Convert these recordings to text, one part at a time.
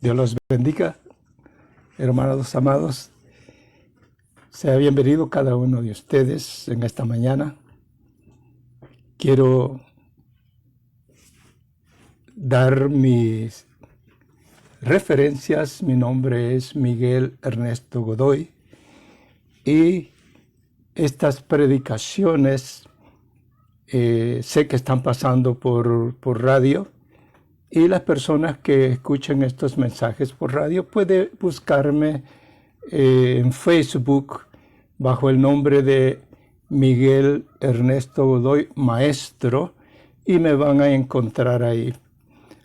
Dios los bendiga, hermanos amados. Sea bienvenido cada uno de ustedes en esta mañana. Quiero dar mis referencias. Mi nombre es Miguel Ernesto Godoy y estas predicaciones sé que están pasando por radio, y las personas que escuchen estos mensajes por radio pueden buscarme en Facebook bajo el nombre de Miguel Ernesto Godoy Maestro, y me van a encontrar ahí.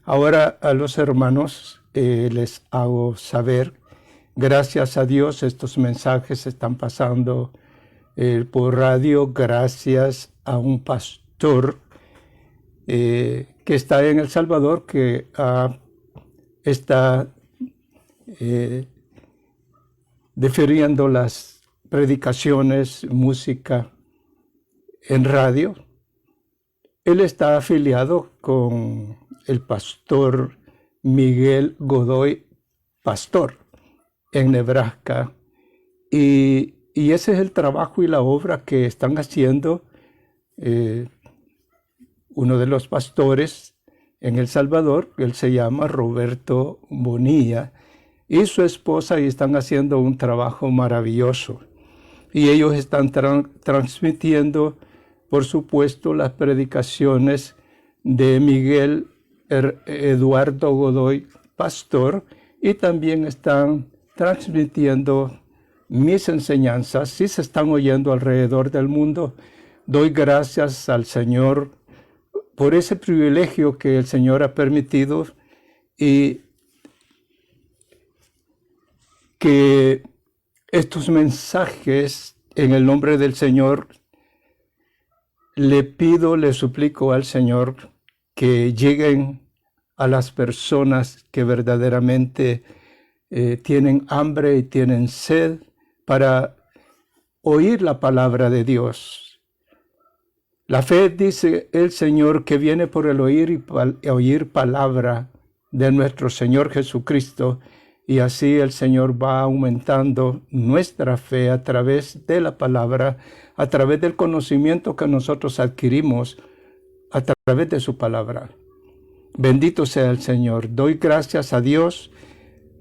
Ahora a los hermanos les hago saber, gracias a Dios estos mensajes están pasando por radio gracias a un pastor que está en El Salvador, que está difiriendo las predicaciones, música en radio. Él está afiliado con el pastor Miguel Godoy Pastor en Nebraska, y ese es el trabajo y la obra que están haciendo uno de los pastores en El Salvador. Él se llama Roberto Bonilla, y su esposa, y están haciendo un trabajo maravilloso. Y ellos están transmitiendo, por supuesto, las predicaciones de Miguel Eduardo Godoy Pastor, y también están transmitiendo mis enseñanzas, y se están oyendo alrededor del mundo. Doy gracias al Señor por ese privilegio que el Señor ha permitido, y que estos mensajes, en el nombre del Señor, le suplico al Señor que lleguen a las personas que verdaderamente tienen hambre y tienen sed para oír la palabra de Dios. La fe, dice el Señor, que viene por el oír y oír palabra de nuestro Señor Jesucristo, y así el Señor va aumentando nuestra fe a través de la palabra, a través del conocimiento que nosotros adquirimos a través de su palabra. Bendito sea el Señor. Doy gracias a Dios,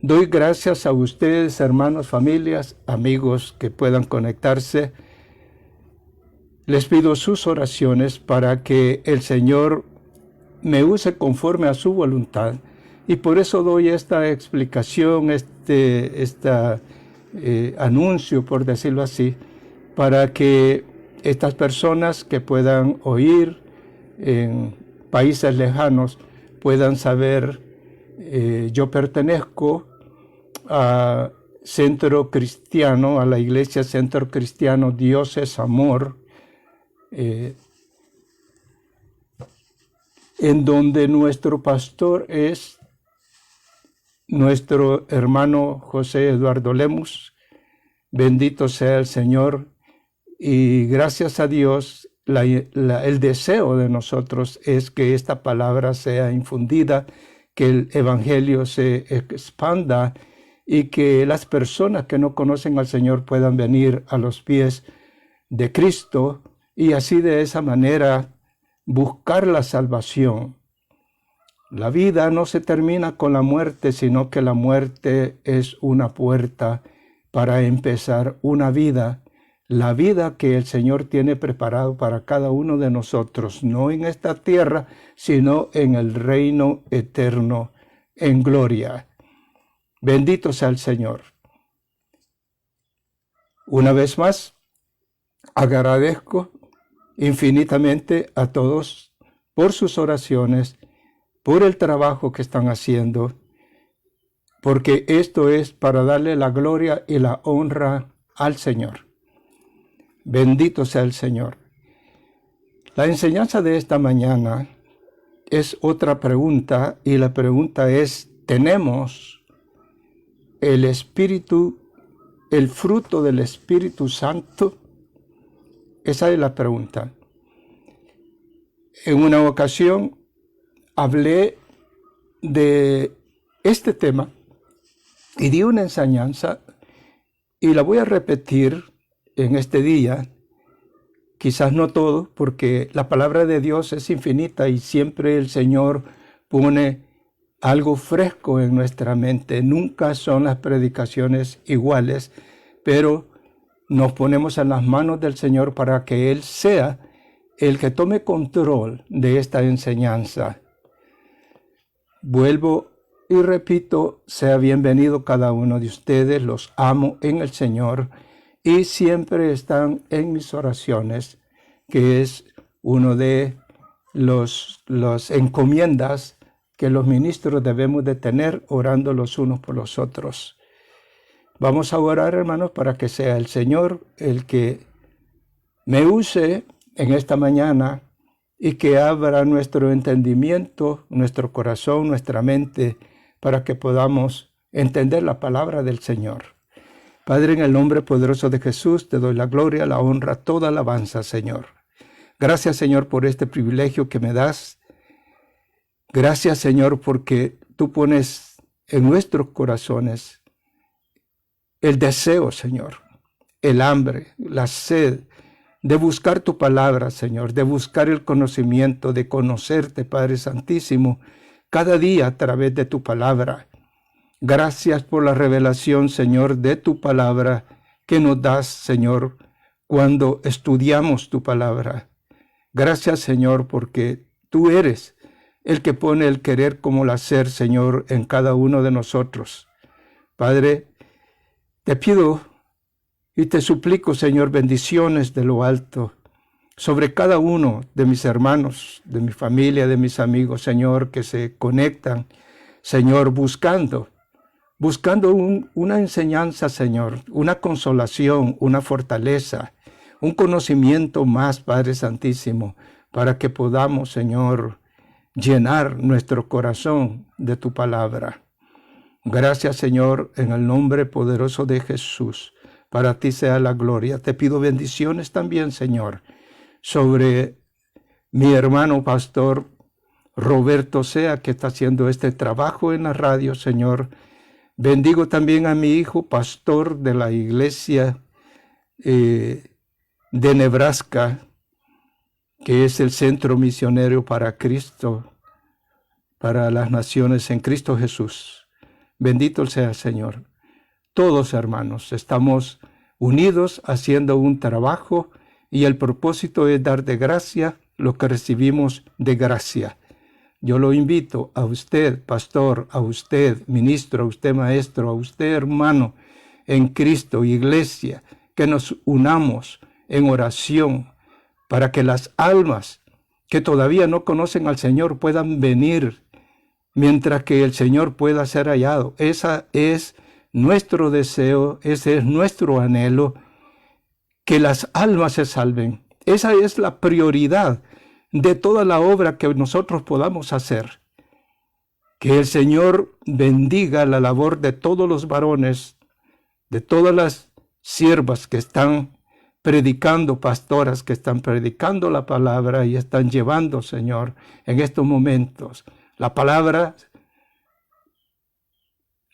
doy gracias a ustedes, hermanos, familias, amigos que puedan conectarse. Les pido sus oraciones para que el Señor me use conforme a su voluntad, y por eso doy esta explicación, anuncio, por decirlo así, para que estas personas que puedan oír en países lejanos puedan saber. Yo pertenezco a Centro Cristiano, a la Iglesia Centro Cristiano Dios es Amor, en donde nuestro pastor es nuestro hermano José Eduardo Lemus. Bendito sea el Señor, y gracias a Dios el deseo de nosotros es que esta palabra sea infundida, que el evangelio se expanda, y que las personas que no conocen al Señor puedan venir a los pies de Cristo, y así de esa manera buscar la salvación. La vida no se termina con la muerte, sino que la muerte es una puerta para empezar una vida, la vida que el Señor tiene preparado para cada uno de nosotros, no en esta tierra, sino en el reino eterno, en gloria. Bendito sea el Señor. Una vez más, agradezco infinitamente a todos por sus oraciones, por el trabajo que están haciendo, porque esto es para darle la gloria y la honra al Señor. Bendito sea el Señor. La enseñanza de esta mañana es otra pregunta, y la pregunta es: ¿tenemos el Espíritu, el fruto del Espíritu Santo? Esa es la pregunta. En una ocasión hablé de este tema y di una enseñanza, y la voy a repetir en este día, quizás no todo, porque la palabra de Dios es infinita y siempre el Señor pone algo fresco en nuestra mente. Nunca son las predicaciones iguales, pero nos ponemos en las manos del Señor para que Él sea el que tome control de esta enseñanza. Vuelvo y repito, sea bienvenido cada uno de ustedes, los amo en el Señor y siempre están en mis oraciones, que es uno de las encomiendas que los ministros debemos de tener, orando los unos por los otros. Vamos a orar, hermanos, para que sea el Señor el que me use en esta mañana y que abra nuestro entendimiento, nuestro corazón, nuestra mente, para que podamos entender la palabra del Señor. Padre, en el nombre poderoso de Jesús, te doy la gloria, la honra, toda alabanza, Señor. Gracias, Señor, por este privilegio que me das. Gracias, Señor, porque tú pones en nuestros corazones el deseo, Señor, el hambre, la sed de buscar tu palabra, Señor, de buscar el conocimiento, de conocerte, Padre Santísimo, cada día a través de tu palabra. Gracias por la revelación, Señor, de tu palabra que nos das, Señor, cuando estudiamos tu palabra. Gracias, Señor, porque tú eres el que pone el querer como el hacer, Señor, en cada uno de nosotros. Padre, te pido y te suplico, Señor, bendiciones de lo alto sobre cada uno de mis hermanos, de mi familia, de mis amigos, Señor, que se conectan, Señor, buscando una enseñanza, Señor, una consolación, una fortaleza, un conocimiento más, Padre Santísimo, para que podamos, Señor, llenar nuestro corazón de tu palabra. Gracias, Señor, en el nombre poderoso de Jesús. Para ti sea la gloria. Te pido bendiciones también, Señor, sobre mi hermano pastor Roberto Sea, que está haciendo este trabajo en la radio, Señor. Bendigo también a mi hijo, pastor de la iglesia de Nebraska, que es el centro misionero para Cristo, para las naciones en Cristo Jesús. Bendito sea, Señor. Todos, hermanos, estamos unidos haciendo un trabajo y el propósito es dar de gracia lo que recibimos de gracia. Yo lo invito a usted, pastor, a usted, ministro, a usted, maestro, a usted, hermano, en Cristo, iglesia, que nos unamos en oración para que las almas que todavía no conocen al Señor puedan venir mientras que el Señor pueda ser hallado. Esa es nuestro deseo, ese es nuestro anhelo, que las almas se salven. Esa es la prioridad de toda la obra que nosotros podamos hacer. Que el Señor bendiga la labor de todos los varones, de todas las siervas que están predicando, pastoras que están predicando la palabra y están llevando, Señor, en estos momentos. La palabra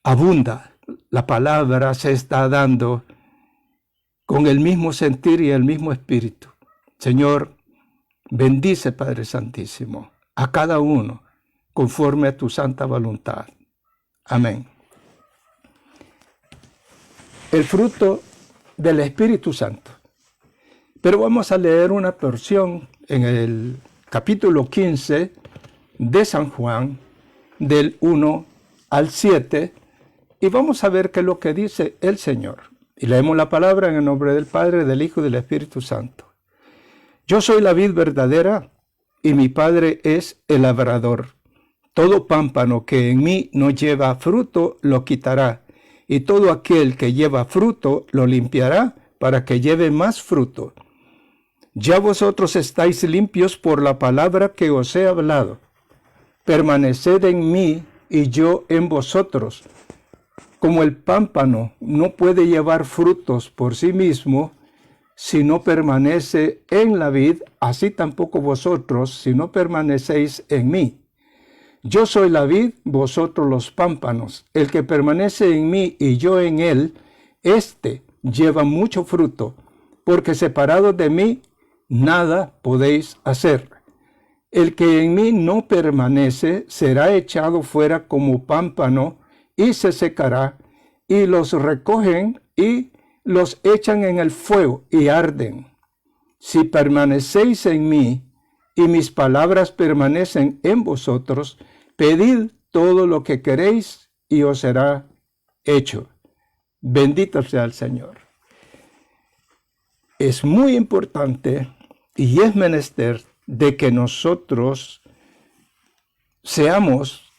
abunda. La palabra se está dando con el mismo sentir y el mismo espíritu. Señor, bendice, Padre Santísimo, a cada uno conforme a tu santa voluntad. Amén. El fruto del Espíritu Santo. Pero vamos a leer una porción en el capítulo 15 de San Juan, del 1 al 7, y vamos a ver qué es lo que dice el Señor. Y leemos la palabra en el nombre del Padre, del Hijo y del Espíritu Santo. Yo soy la vid verdadera, y mi Padre es el labrador. Todo pámpano que en mí no lleva fruto, lo quitará, y todo aquel que lleva fruto, lo limpiará, para que lleve más fruto. Ya vosotros estáis limpios por la palabra que os he hablado. Permaneced en mí, y yo en vosotros. Como el pámpano no puede llevar frutos por sí mismo, si no permanece en la vid, así tampoco vosotros, si no permanecéis en mí. Yo soy la vid, vosotros los pámpanos. El que permanece en mí y yo en él, éste lleva mucho fruto, porque separados de mí, nada podéis hacer. El que en mí no permanece será echado fuera como pámpano y se secará, y los recogen y los echan en el fuego y arden. Si permanecéis en mí y mis palabras permanecen en vosotros, pedid todo lo que queréis y os será hecho. Bendito sea el Señor. Es muy importante y es menester de que nosotros seamos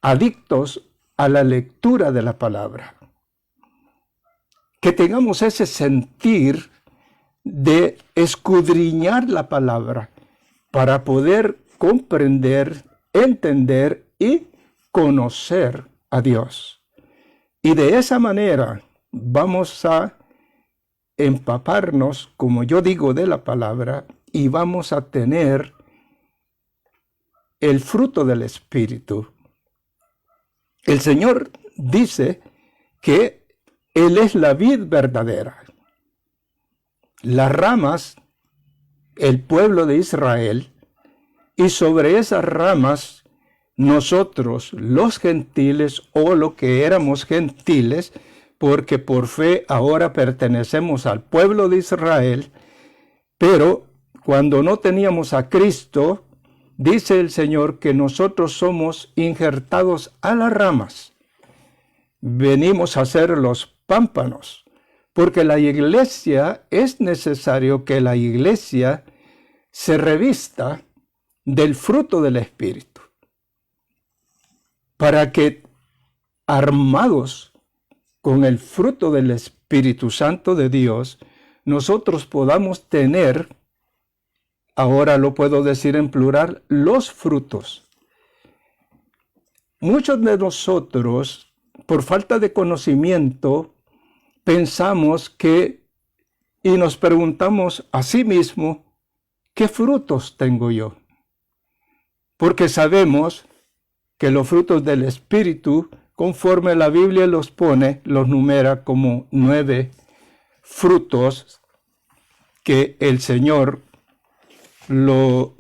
adictos a la lectura de la palabra. Que tengamos ese sentir de escudriñar la palabra para poder comprender, entender y conocer a Dios. Y de esa manera vamos a empaparnos, como yo digo, de la palabra, y vamos a tener el fruto del Espíritu. El Señor dice que Él es la vid verdadera. Las ramas, el pueblo de Israel, y sobre esas ramas nosotros, los gentiles, o lo que éramos gentiles, porque por fe ahora pertenecemos al pueblo de Israel, pero cuando no teníamos a Cristo, dice el Señor que nosotros somos injertados a las ramas. Venimos a ser los pámpanos, porque la iglesia, es necesario que la iglesia se revista del fruto del Espíritu, para que armados con el fruto del Espíritu Santo de Dios, nosotros podamos tener, ahora lo puedo decir en plural, los frutos. Muchos de nosotros, por falta de conocimiento, pensamos que, y nos preguntamos a sí mismo, ¿qué frutos tengo yo? Porque sabemos que los frutos del Espíritu, conforme la Biblia los pone, los numera como 9 frutos que el Señor lo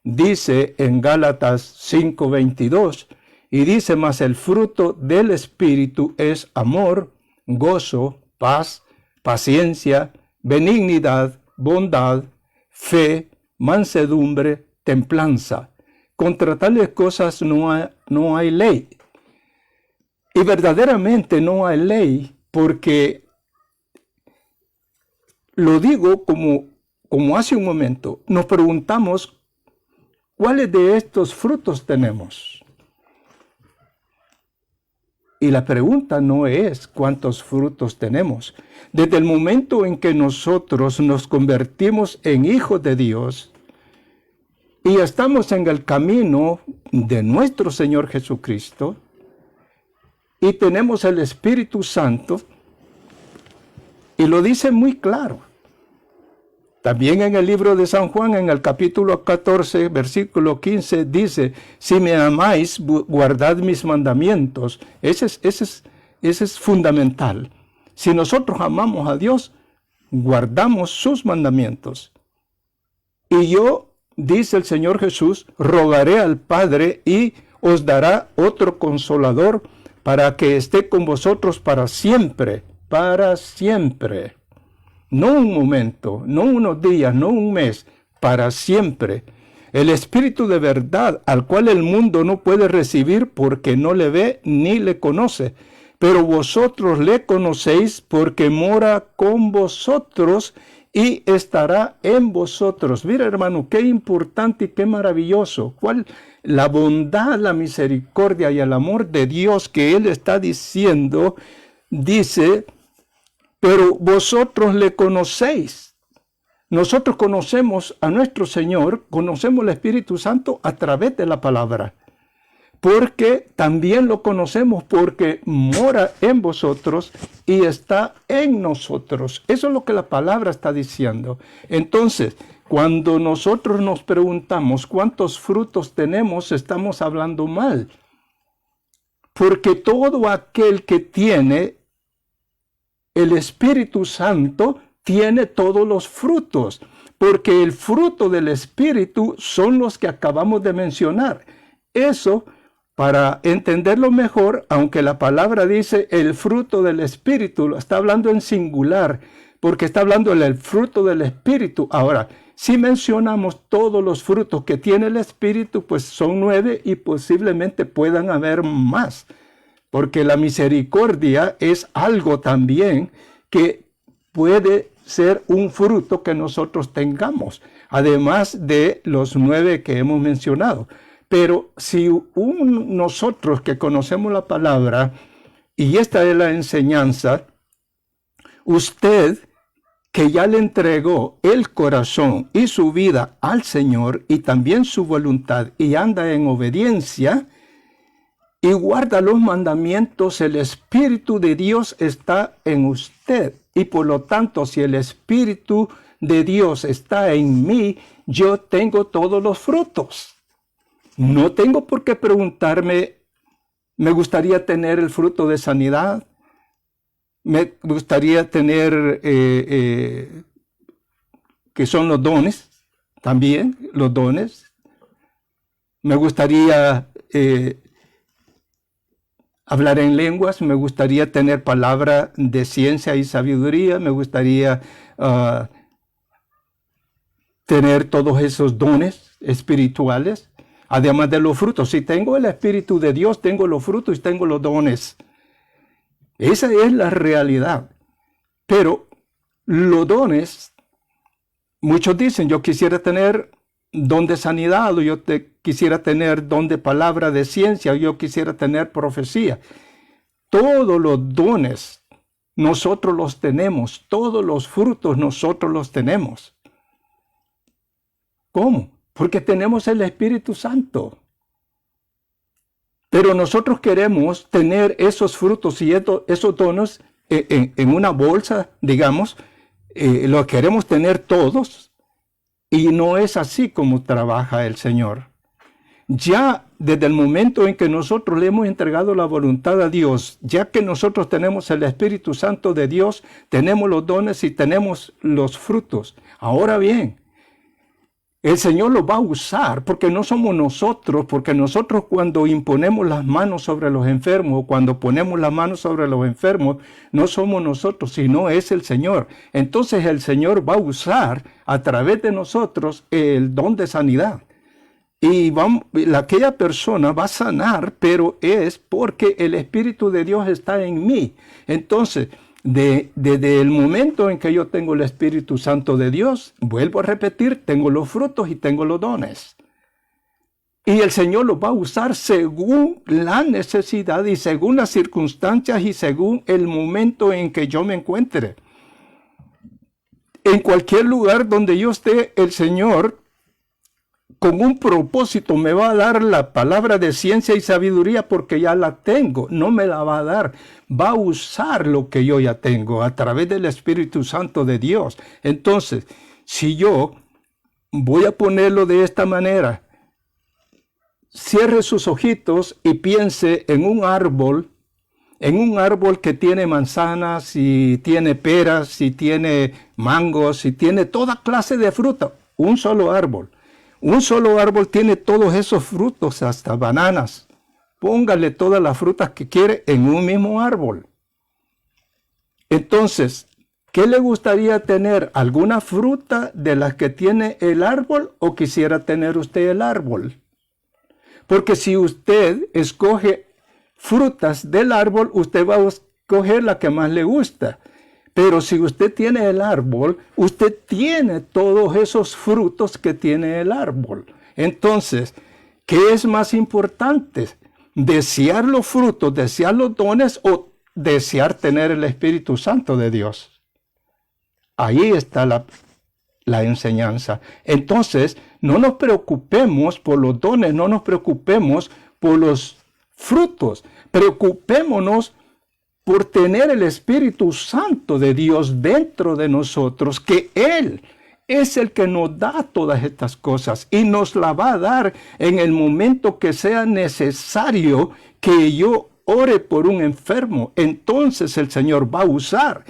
dice en Gálatas 5:22, y dice: mas el fruto del Espíritu es amor, gozo, paz, paciencia, benignidad, bondad, fe, mansedumbre, templanza. Contra tales cosas no hay ley. Y verdaderamente no hay ley, porque lo digo como hace un momento, nos preguntamos cuáles de estos frutos tenemos. Y la pregunta no es cuántos frutos tenemos. Desde el momento en que nosotros nos convertimos en hijos de Dios y estamos en el camino de nuestro Señor Jesucristo, y tenemos el Espíritu Santo, y lo dice muy claro. También en el libro de San Juan, en el capítulo 14, versículo 15, dice: si me amáis, guardad mis mandamientos. Ese es fundamental. Si nosotros amamos a Dios, guardamos sus mandamientos. Y yo, dice el Señor Jesús, rogaré al Padre y os dará otro consolador, para que esté con vosotros para siempre, para siempre. No un momento, no unos días, no un mes, para siempre. El Espíritu de verdad, al cual el mundo no puede recibir porque no le ve ni le conoce. Pero vosotros le conocéis porque mora con vosotros y estará en vosotros. Mira, hermano, qué importante y qué maravilloso. ¿Cuál? La bondad, la misericordia y el amor de Dios que Él está diciendo, dice: pero vosotros le conocéis. Nosotros conocemos a nuestro Señor, conocemos el Espíritu Santo a través de la palabra. Porque también lo conocemos porque mora en vosotros y está en nosotros. Eso es lo que la palabra está diciendo. Entonces, Cuando nosotros nos preguntamos cuántos frutos tenemos, estamos hablando mal. Porque todo aquel que tiene el Espíritu Santo tiene todos los frutos. Porque el fruto del Espíritu son los que acabamos de mencionar. Eso, para entenderlo mejor, aunque la palabra dice el fruto del Espíritu, lo está hablando en singular, porque está hablando del fruto del Espíritu. Ahora, si mencionamos todos los frutos que tiene el Espíritu, pues son 9 y posiblemente puedan haber más. Porque la misericordia es algo también que puede ser un fruto que nosotros tengamos, además de los 9 que hemos mencionado. Pero si nosotros que conocemos la palabra, y esta es la enseñanza, usted que ya le entregó el corazón y su vida al Señor y también su voluntad y anda en obediencia y guarda los mandamientos, el Espíritu de Dios está en usted. Y por lo tanto, si el Espíritu de Dios está en mí, yo tengo todos los frutos. No tengo por qué preguntarme, ¿me gustaría tener el fruto de sanidad? Me gustaría tener, que son los dones, también los dones. Me gustaría hablar en lenguas, me gustaría tener palabra de ciencia y sabiduría, me gustaría tener todos esos dones espirituales, además de los frutos. Si tengo el Espíritu de Dios, tengo los frutos y tengo los dones. Esa es la realidad. Pero los dones, muchos dicen, yo quisiera tener don de sanidad, o yo quisiera tener don de palabra de ciencia, o yo quisiera tener profecía. Todos los dones nosotros los tenemos, todos los frutos nosotros los tenemos. ¿Cómo? Porque tenemos el Espíritu Santo. Pero nosotros queremos tener esos frutos y esos dones en una bolsa, digamos, los queremos tener todos, y no es así como trabaja el Señor. Ya desde el momento en que nosotros le hemos entregado la voluntad a Dios, ya que nosotros tenemos el Espíritu Santo de Dios, tenemos los dones y tenemos los frutos. Ahora bien, el Señor lo va a usar porque no somos nosotros, porque nosotros cuando imponemos las manos sobre los enfermos, cuando ponemos las manos sobre los enfermos, no somos nosotros, sino es el Señor. Entonces el Señor va a usar a través de nosotros el don de sanidad. Y aquella persona va a sanar, pero es porque el Espíritu de Dios está en mí. Entonces, desde el momento en que yo tengo el Espíritu Santo de Dios, vuelvo a repetir, tengo los frutos y tengo los dones. Y el Señor los va a usar según la necesidad y según las circunstancias y según el momento en que yo me encuentre. En cualquier lugar donde yo esté, el Señor, con un propósito, me va a dar la palabra de ciencia y sabiduría porque ya la tengo. No me la va a dar. Va a usar lo que yo ya tengo a través del Espíritu Santo de Dios. Entonces, si yo voy a ponerlo de esta manera, cierre sus ojitos y piense en un árbol que tiene manzanas y tiene peras y tiene mangos y tiene toda clase de fruta. Un solo árbol. Un solo árbol tiene todos esos frutos, hasta bananas. Póngale todas las frutas que quiere en un mismo árbol. Entonces, ¿qué le gustaría tener? ¿Alguna fruta de las que tiene el árbol o quisiera tener usted el árbol? Porque si usted escoge frutas del árbol, usted va a escoger la que más le gusta. Pero si usted tiene el árbol, usted tiene todos esos frutos que tiene el árbol. Entonces, ¿qué es más importante? ¿Desear los frutos, desear los dones o desear tener el Espíritu Santo de Dios? Ahí está la enseñanza. Entonces, no nos preocupemos por los dones, no nos preocupemos por los frutos. Preocupémonos por tener el Espíritu Santo de Dios dentro de nosotros, que Él es el que nos da todas estas cosas y nos la va a dar en el momento que sea necesario que yo ore por un enfermo. Entonces el Señor va a usar.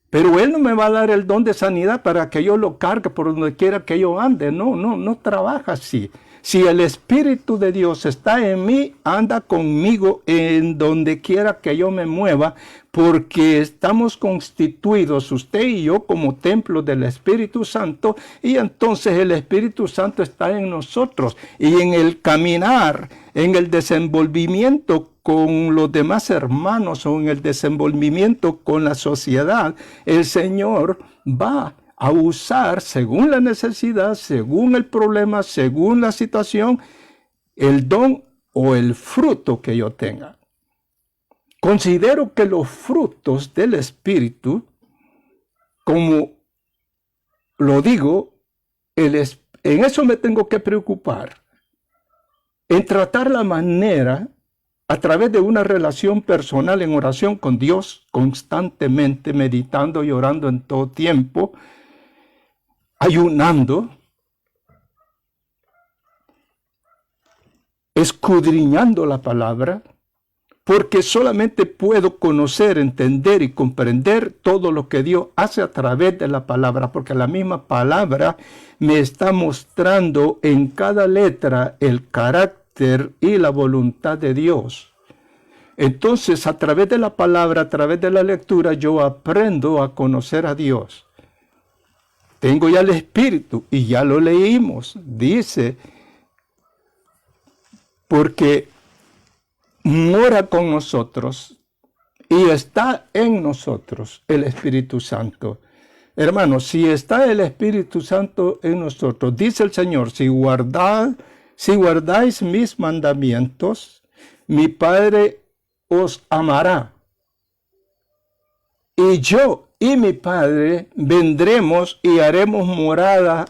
Pero Él no me va a dar el don de sanidad para que yo lo cargue por donde quiera que yo ande. No trabaja así. Si el Espíritu de Dios está en mí, anda conmigo en donde quiera que yo me mueva, porque estamos constituidos, usted y yo, como templo del Espíritu Santo, y entonces el Espíritu Santo está en nosotros. Y en el caminar, en el desenvolvimiento con los demás hermanos o en el desenvolvimiento con la sociedad, el Señor va a usar según la necesidad, según el problema, según la situación, el don o el fruto que yo tenga. Considero que los frutos del Espíritu, como lo digo, en eso me tengo que preocupar, en tratar la manera a través de una relación personal en oración con Dios, constantemente meditando y orando en todo tiempo, ayunando, escudriñando la palabra, porque solamente puedo conocer, entender y comprender todo lo que Dios hace a través de la palabra, porque la misma palabra me está mostrando en cada letra el carácter y la voluntad de Dios. Entonces, a través de la palabra, a través de la lectura, yo aprendo a conocer a Dios. Tengo ya el Espíritu y ya lo leímos. Dice, porque mora con nosotros y está en nosotros el Espíritu Santo. Hermanos, si está el Espíritu Santo en nosotros, dice el Señor, si guardáis mis mandamientos, mi Padre os amará. Y yo y mi Padre vendremos y haremos morada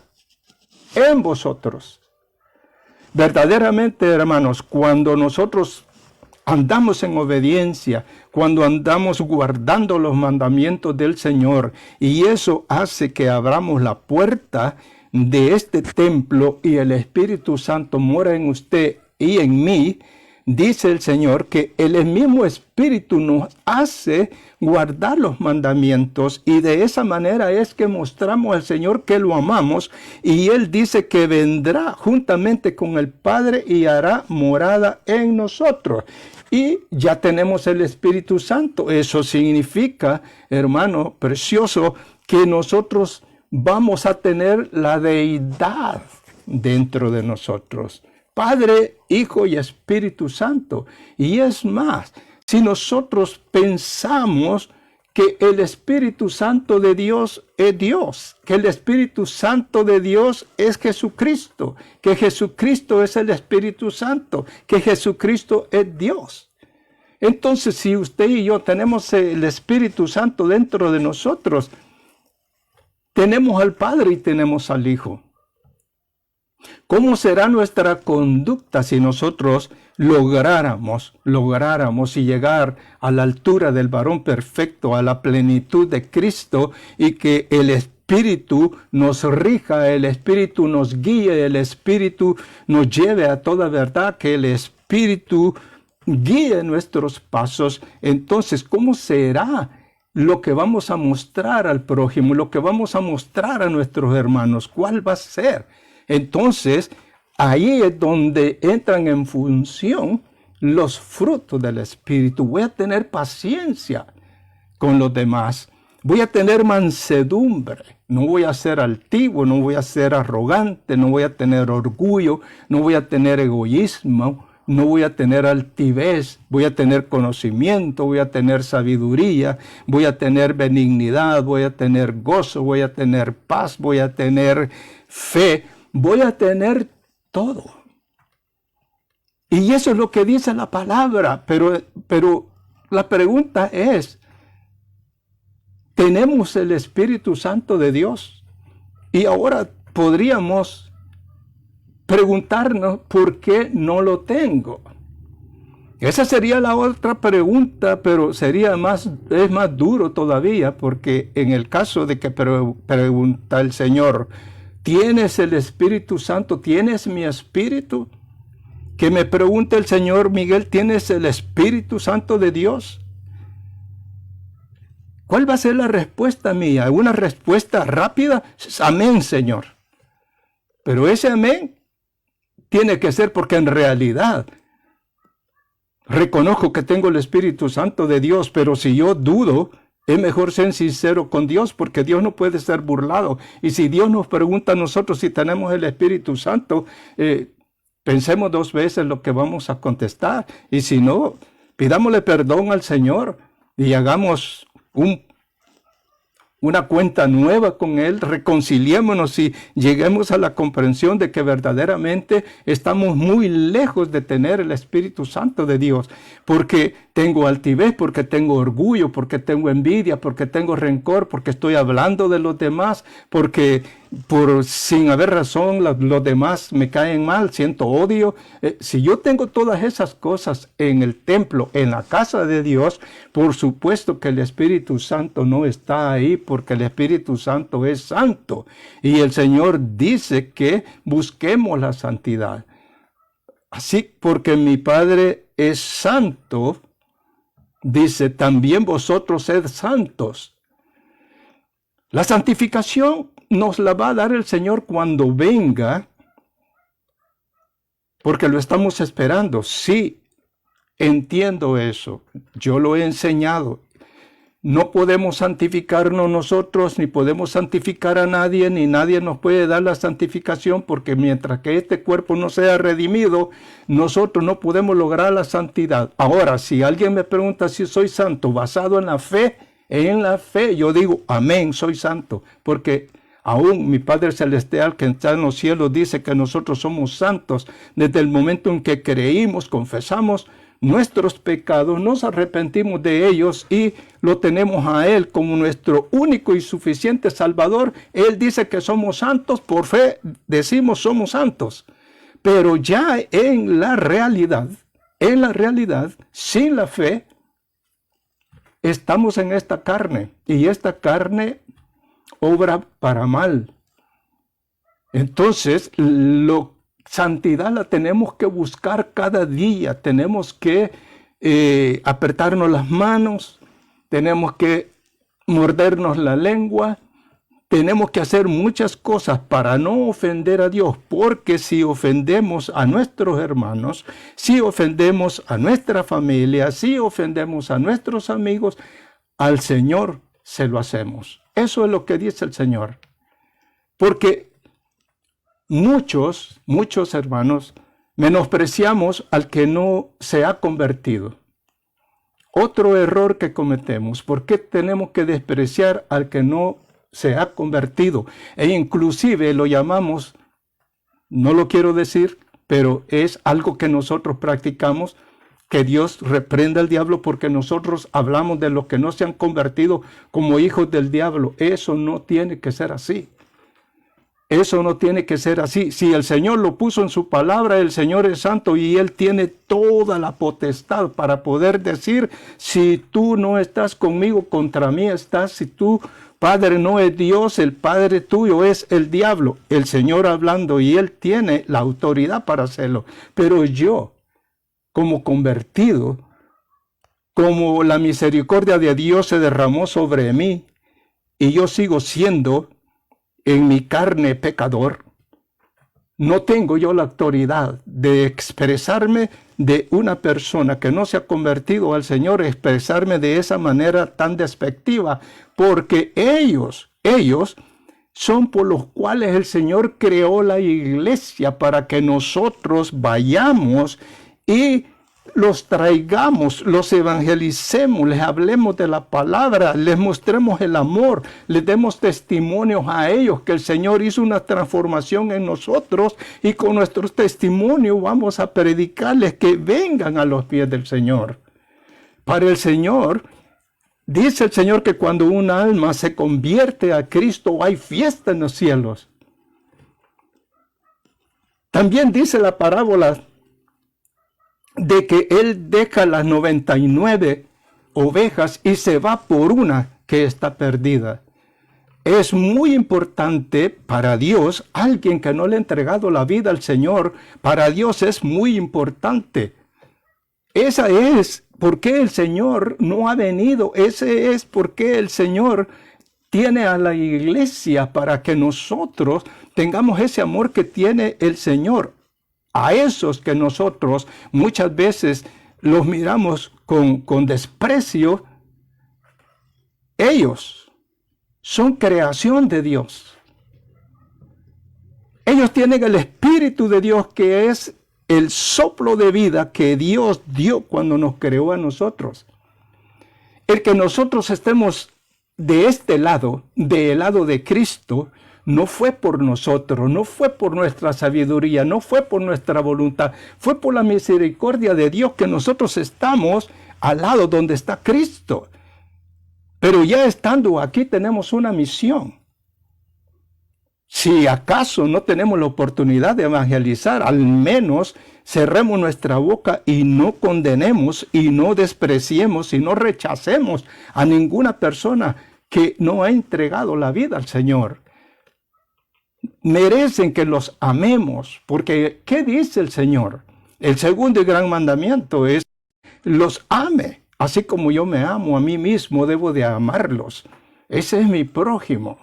en vosotros. Verdaderamente, hermanos, cuando nosotros andamos en obediencia, cuando andamos guardando los mandamientos del Señor, y eso hace que abramos la puerta de este templo y el Espíritu Santo mora en usted y en mí, dice el Señor que el mismo Espíritu nos hace guardar los mandamientos y de esa manera es que mostramos al Señor que lo amamos y Él dice que vendrá juntamente con el Padre y hará morada en nosotros. Y ya tenemos el Espíritu Santo. Eso significa, hermano precioso, que nosotros vamos a tener la deidad dentro de nosotros. Padre, Hijo y Espíritu Santo. Y es más, si nosotros pensamos que el Espíritu Santo de Dios es Dios, que el Espíritu Santo de Dios es Jesucristo, que Jesucristo es el Espíritu Santo, que Jesucristo es Dios. Entonces, si usted y yo tenemos el Espíritu Santo dentro de nosotros, tenemos al Padre y tenemos al Hijo. ¿Cómo será nuestra conducta si nosotros lográramos y llegar a la altura del varón perfecto, a la plenitud de Cristo y que el Espíritu nos rija, el Espíritu nos guíe, el Espíritu nos lleve a toda verdad, que el Espíritu guíe nuestros pasos? Entonces, ¿cómo será lo que vamos a mostrar al prójimo, lo que vamos a mostrar a nuestros hermanos? ¿Cuál va a ser? Entonces, ahí es donde entran en función los frutos del Espíritu. Voy a tener paciencia con los demás. Voy a tener mansedumbre. No voy a ser altivo, no voy a ser arrogante, no voy a tener orgullo, no voy a tener egoísmo, no voy a tener altivez. Voy a tener conocimiento, voy a tener sabiduría, voy a tener benignidad, voy a tener gozo, voy a tener paz, voy a tener fe. Voy a tener todo. Y eso es lo que dice la palabra. Pero la pregunta es, ¿tenemos el Espíritu Santo de Dios? Y ahora podríamos preguntarnos por qué no lo tengo. Esa sería la otra pregunta, pero es más duro todavía, porque en el caso de que pregunta el Señor, ¿tienes el Espíritu Santo? ¿Tienes mi Espíritu? Que me pregunte el Señor, Miguel, ¿tienes el Espíritu Santo de Dios? ¿Cuál va a ser la respuesta mía? ¿Una respuesta rápida? Amén, Señor. Pero ese amén tiene que ser porque en realidad reconozco que tengo el Espíritu Santo de Dios, pero si yo dudo, es mejor ser sincero con Dios, porque Dios no puede ser burlado. Y si Dios nos pregunta a nosotros si tenemos el Espíritu Santo, pensemos 2 veces lo que vamos a contestar. Y si no, pidámosle perdón al Señor y hagamos una cuenta nueva con Él, reconciliémonos y lleguemos a la comprensión de que verdaderamente estamos muy lejos de tener el Espíritu Santo de Dios, porque tengo altivez, porque tengo orgullo, porque tengo envidia, porque tengo rencor, porque estoy hablando de los demás, porque sin haber razón los demás me caen mal, siento odio. Si yo tengo todas esas cosas en el templo, en la casa de Dios, por supuesto que el Espíritu Santo no está ahí, porque el Espíritu Santo es santo. Y el Señor dice que busquemos la santidad. Así, porque mi Padre es santo, dice, también vosotros sed santos. La santificación nos la va a dar el Señor cuando venga, porque lo estamos esperando. Sí, entiendo eso. Yo lo he enseñado. No podemos santificarnos nosotros, ni podemos santificar a nadie, ni nadie nos puede dar la santificación, porque mientras que este cuerpo no sea redimido, nosotros no podemos lograr la santidad. Ahora, si alguien me pregunta si soy santo basado en la fe, yo digo, amén, soy santo, porque aún mi Padre Celestial que está en los cielos dice que nosotros somos santos desde el momento en que creímos, confesamos nuestros pecados, nos arrepentimos de ellos y lo tenemos a Él como nuestro único y suficiente Salvador. Él dice que somos santos, por fe decimos somos santos. Pero ya en la realidad, sin la fe, estamos en esta carne y esta carne obra para mal. Entonces, santidad la tenemos que buscar cada día. Tenemos que apretarnos las manos, tenemos que mordernos la lengua, tenemos que hacer muchas cosas para no ofender a Dios, porque si ofendemos a nuestros hermanos, si ofendemos a nuestra familia, si ofendemos a nuestros amigos, al Señor se lo hacemos. Eso es lo que dice el Señor. Porque muchos hermanos menospreciamos al que no se ha convertido. Otro error que cometemos, ¿por qué tenemos que despreciar al que no se ha convertido? E inclusive lo llamamos, no lo quiero decir, pero es algo que nosotros practicamos, que Dios reprenda al diablo, porque nosotros hablamos de los que no se han convertido como hijos del diablo. Eso no tiene que ser así. Eso no tiene que ser así. Si el Señor lo puso en su palabra, el Señor es santo y Él tiene toda la potestad para poder decir, si tú no estás conmigo, contra mí estás. Si tu Padre no es Dios, el Padre tuyo es el diablo. El Señor hablando, y Él tiene la autoridad para hacerlo. Pero yo, como convertido, como la misericordia de Dios se derramó sobre mí, y yo sigo siendo en mi carne pecador, no tengo yo la autoridad de expresarme de una persona que no se ha convertido al Señor, expresarme de esa manera tan despectiva, porque ellos son por los cuales el Señor creó la iglesia, para que nosotros vayamos y los traigamos, los evangelicemos, les hablemos de la palabra, les mostremos el amor, les demos testimonios a ellos que el Señor hizo una transformación en nosotros, y con nuestros testimonios vamos a predicarles que vengan a los pies del Señor. Para el Señor, dice el Señor que cuando un alma se convierte a Cristo hay fiesta en los cielos. También dice la parábola de que Él deja las 99 ovejas y se va por una que está perdida. Es muy importante para Dios, alguien que no le ha entregado la vida al Señor, para Dios es muy importante. Esa es por qué el Señor no ha venido. Ese es por qué el Señor tiene a la iglesia, para que nosotros tengamos ese amor que tiene el Señor. A esos que nosotros muchas veces los miramos con desprecio, ellos son creación de Dios. Ellos tienen el Espíritu de Dios, que es el soplo de vida que Dios dio cuando nos creó a nosotros. El que nosotros estemos de este lado, del lado de Cristo, no fue por nosotros, no fue por nuestra sabiduría, no fue por nuestra voluntad, fue por la misericordia de Dios que nosotros estamos al lado donde está Cristo. Pero ya estando aquí tenemos una misión. Si acaso no tenemos la oportunidad de evangelizar, al menos cerremos nuestra boca y no condenemos y no despreciemos y no rechacemos a ninguna persona que no ha entregado la vida al Señor. Merecen que los amemos, porque ¿qué dice el Señor? El segundo y gran mandamiento es: los ame, así como yo me amo a mí mismo, debo de amarlos. Ese es mi prójimo.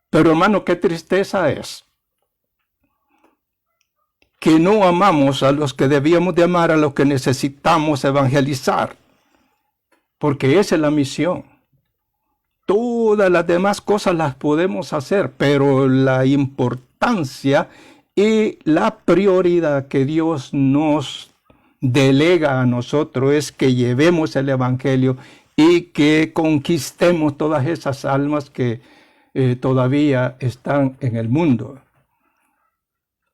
Pero hermano, qué tristeza es que no amamos a los que debíamos de amar, a los que necesitamos evangelizar, porque esa es la misión. Todas las demás cosas las podemos hacer, pero la importancia y la prioridad que Dios nos delega a nosotros es que llevemos el Evangelio y que conquistemos todas esas almas que todavía están en el mundo.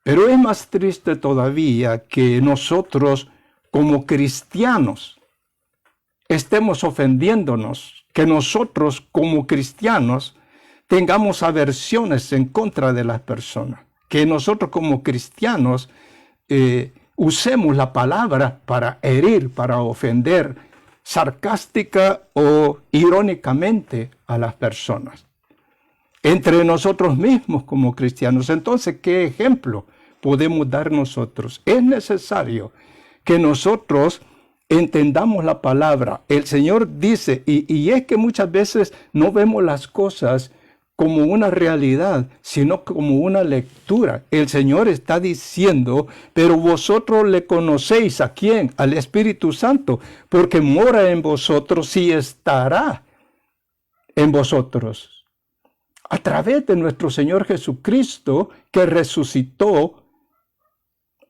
Pero es más triste todavía que nosotros como cristianos estemos ofendiéndonos, que nosotros como cristianos tengamos aversiones en contra de las personas, que nosotros como cristianos usemos la palabra para herir, para ofender, sarcástica o irónicamente a las personas. Entre nosotros mismos como cristianos. Entonces, ¿qué ejemplo podemos dar nosotros? Es necesario que nosotros entendamos la palabra. El Señor dice, y es que muchas veces no vemos las cosas como una realidad, sino como una lectura. El Señor está diciendo: pero vosotros le conocéis. ¿A quién? Al Espíritu Santo, porque mora en vosotros y estará en vosotros. A través de nuestro Señor Jesucristo, que resucitó,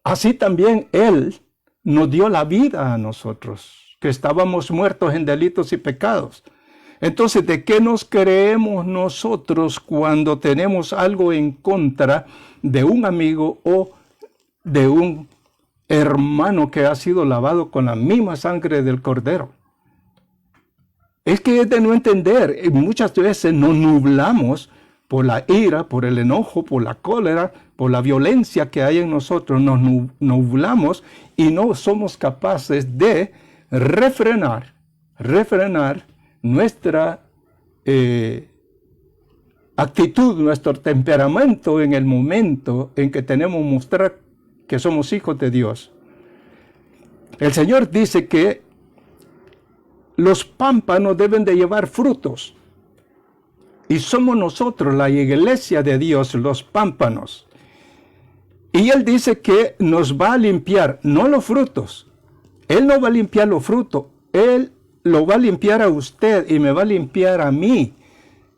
así también Él nos dio la vida a nosotros, que estábamos muertos en delitos y pecados. Entonces, ¿de qué nos creemos nosotros cuando tenemos algo en contra de un amigo o de un hermano que ha sido lavado con la misma sangre del Cordero? Es que es de no entender. Muchas veces nos nublamos por la ira, por el enojo, por la cólera, por la violencia que hay en nosotros. Nos nublamos y no somos capaces de refrenar nuestra actitud, nuestro temperamento en el momento en que tenemos que mostrar que somos hijos de Dios. El Señor dice que los pámpanos deben de llevar frutos. Y somos nosotros, la iglesia de Dios, los pámpanos. Y Él dice que nos va a limpiar, no los frutos. Él no va a limpiar los frutos. Él lo va a limpiar a usted y me va a limpiar a mí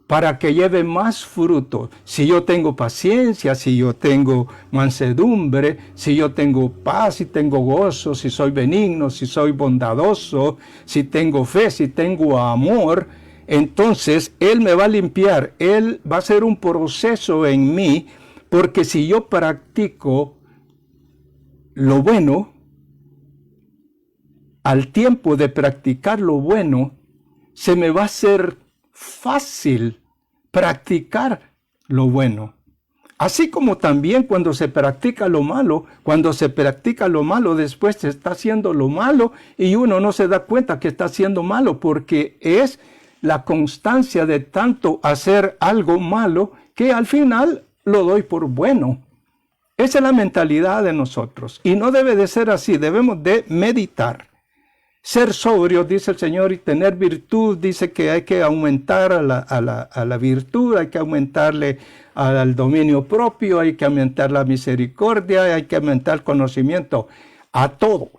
para que lleve más fruto. Si yo tengo paciencia, si yo tengo mansedumbre, si yo tengo paz, si tengo gozo, si soy benigno, si soy bondadoso, si tengo fe, si tengo amor, entonces Él me va a limpiar. Él va a hacer un proceso en mí, porque si yo practico lo bueno, al tiempo de practicar lo bueno, se me va a hacer fácil practicar lo bueno. Así como también cuando se practica lo malo, después se está haciendo lo malo y uno no se da cuenta que está haciendo malo, porque es la constancia de tanto hacer algo malo que al final lo doy por bueno. Esa es la mentalidad de nosotros y no debe de ser así. Debemos de meditar. Ser sobrios, dice el Señor, y tener virtud, dice que hay que aumentar a la virtud, hay que aumentarle al dominio propio, hay que aumentar la misericordia, hay que aumentar el conocimiento. A todo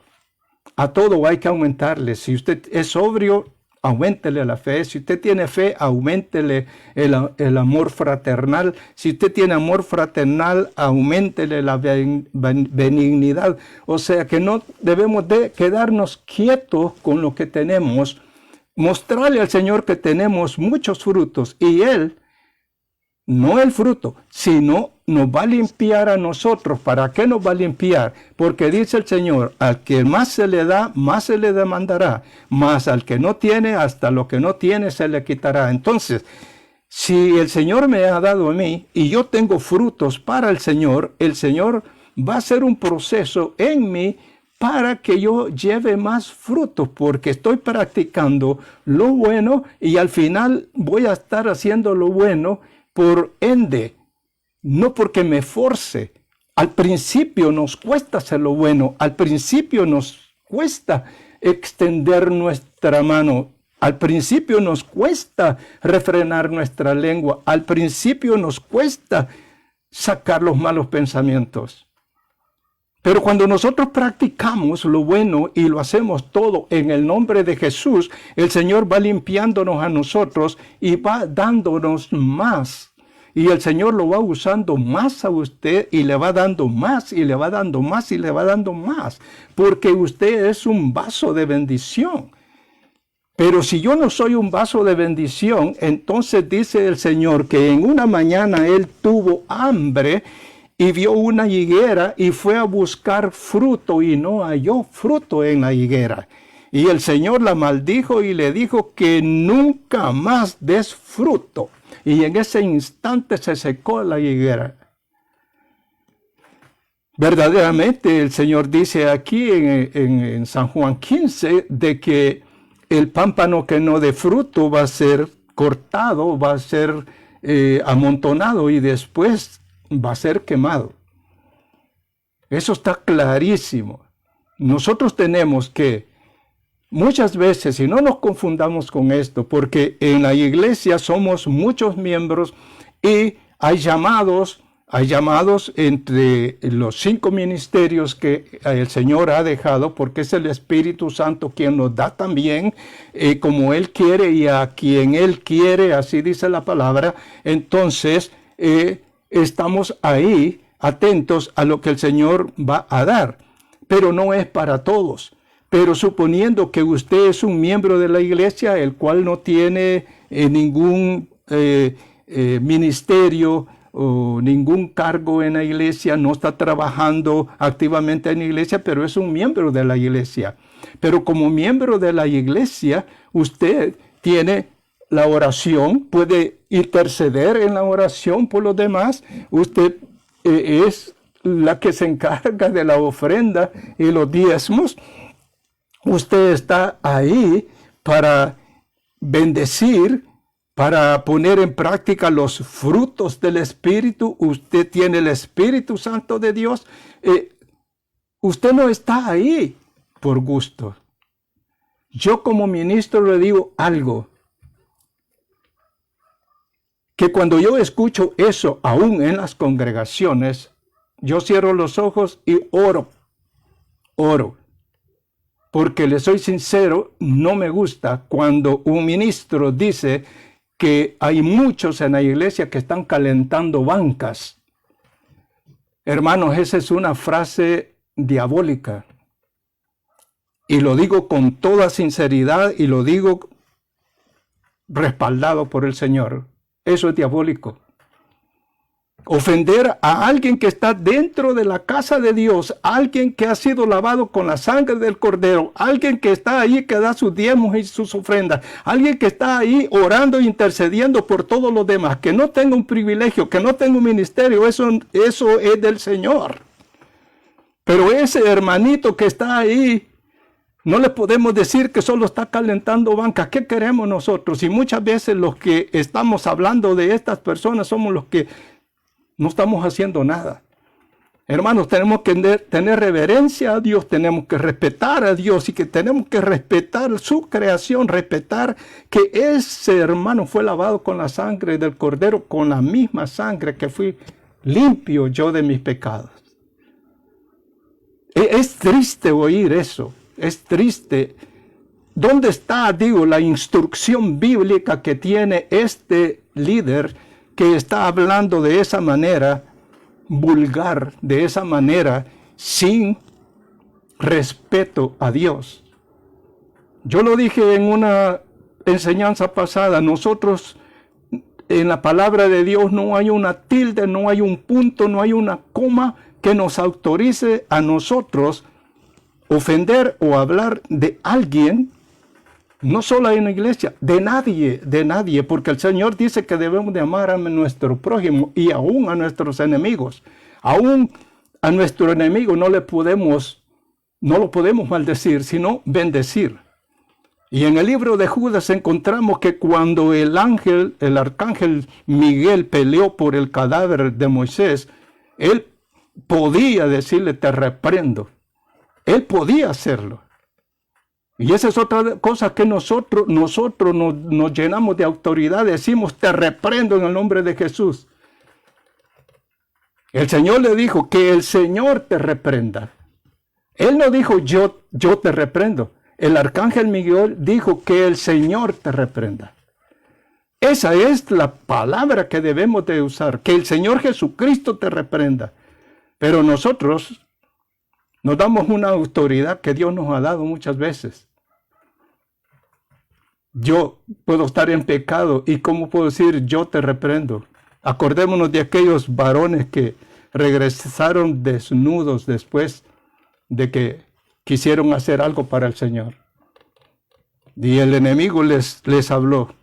hay que aumentarle. Si usted es sobrio, auméntele la fe. Si usted tiene fe, auméntele el amor fraternal. Si usted tiene amor fraternal, auméntele la benignidad. O sea que no debemos de quedarnos quietos con lo que tenemos. Mostrarle al Señor que tenemos muchos frutos y Él, no el fruto, sino nos va a limpiar a nosotros. ¿Para qué nos va a limpiar? Porque dice el Señor, al que más se le da, más se le demandará, mas al que no tiene, hasta lo que no tiene se le quitará. Entonces, si el Señor me ha dado a mí y yo tengo frutos para el Señor va a hacer un proceso en mí para que yo lleve más frutos, porque estoy practicando lo bueno y al final voy a estar haciendo lo bueno por ende, no porque me force. Al principio nos cuesta hacer lo bueno, al principio nos cuesta extender nuestra mano, al principio nos cuesta refrenar nuestra lengua, al principio nos cuesta sacar los malos pensamientos. Pero cuando nosotros practicamos lo bueno y lo hacemos todo en el nombre de Jesús, el Señor va limpiándonos a nosotros y va dándonos más. Y el Señor lo va usando más a usted y le va dando más y le va dando más y le va dando más. Porque usted es un vaso de bendición. Pero si yo no soy un vaso de bendición, entonces dice el Señor que en una mañana Él tuvo hambre y vio una higuera y fue a buscar fruto y no halló fruto en la higuera. Y el Señor la maldijo y le dijo que nunca más des fruto. Y en ese instante se secó la higuera. Verdaderamente el Señor dice aquí en San Juan 15 de que el pámpano que no dé fruto va a ser cortado, va a ser amontonado y después va a ser quemado. Eso está clarísimo. Nosotros tenemos que muchas veces, y no nos confundamos con esto, porque en la iglesia somos muchos miembros y hay llamados entre los 5 ministerios que el Señor ha dejado, porque es el Espíritu Santo quien nos da también como Él quiere y a quien Él quiere, así dice la palabra. Entonces, estamos ahí atentos a lo que el Señor va a dar, pero no es para todos. Pero suponiendo que usted es un miembro de la iglesia, el cual no tiene ningún ministerio o ningún cargo en la iglesia, no está trabajando activamente en la iglesia, pero es un miembro de la iglesia. Pero como miembro de la iglesia, usted tiene la oración, puede interceder en la oración por los demás. Usted es la que se encarga de la ofrenda y los diezmos. Usted está ahí para bendecir, para poner en práctica los frutos del Espíritu. Usted tiene el Espíritu Santo de Dios. Usted no está ahí por gusto. Yo como ministro le digo algo, que cuando yo escucho eso, aún en las congregaciones, yo cierro los ojos y oro. Porque le soy sincero, no me gusta cuando un ministro dice que hay muchos en la iglesia que están calentando bancas. Hermanos, esa es una frase diabólica. Y lo digo con toda sinceridad y lo digo respaldado por el Señor. Eso es diabólico. Ofender a alguien que está dentro de la casa de Dios, alguien que ha sido lavado con la sangre del Cordero, alguien que está ahí que da sus diezmos y sus ofrendas, alguien que está ahí orando e intercediendo por todos los demás, que no tenga un privilegio, que no tenga un ministerio, eso es del Señor. Pero ese hermanito que está ahí, no le podemos decir que solo está calentando bancas. ¿Qué queremos nosotros? Y muchas veces los que estamos hablando de estas personas somos los que no estamos haciendo nada. Hermanos, tenemos que tener reverencia a Dios, tenemos que respetar a Dios y que tenemos que respetar su creación, respetar que ese hermano fue lavado con la sangre del Cordero, con la misma sangre que fui limpio yo de mis pecados. Es triste oír eso. Es triste. ¿Dónde está, la instrucción bíblica que tiene este líder que está hablando de esa manera vulgar, de esa manera sin respeto a Dios? Yo lo dije en una enseñanza pasada, nosotros en la palabra de Dios no hay una tilde, no hay un punto, no hay una coma que nos autorice a nosotros ofender o hablar de alguien, no solo en la iglesia, de nadie, porque el Señor dice que debemos de amar a nuestro prójimo y aún a nuestros enemigos. Aún a nuestro enemigo no lo podemos maldecir, sino bendecir. Y en el libro de Judas encontramos que cuando el arcángel Miguel peleó por el cadáver de Moisés, él podía decirle, te reprendo. Él podía hacerlo. Y esa es otra cosa que nosotros nos llenamos de autoridad, decimos, te reprendo en el nombre de Jesús. El Señor le dijo, que el Señor te reprenda. Él no dijo, yo te reprendo. El arcángel Miguel dijo, que el Señor te reprenda. Esa es la palabra que debemos de usar, que el Señor Jesucristo te reprenda. Pero nosotros nos damos una autoridad que Dios nos ha dado muchas veces. Yo puedo estar en pecado y ¿cómo puedo decir yo te reprendo? Acordémonos de aquellos varones que regresaron desnudos después de que quisieron hacer algo para el Señor. Y el enemigo les habló.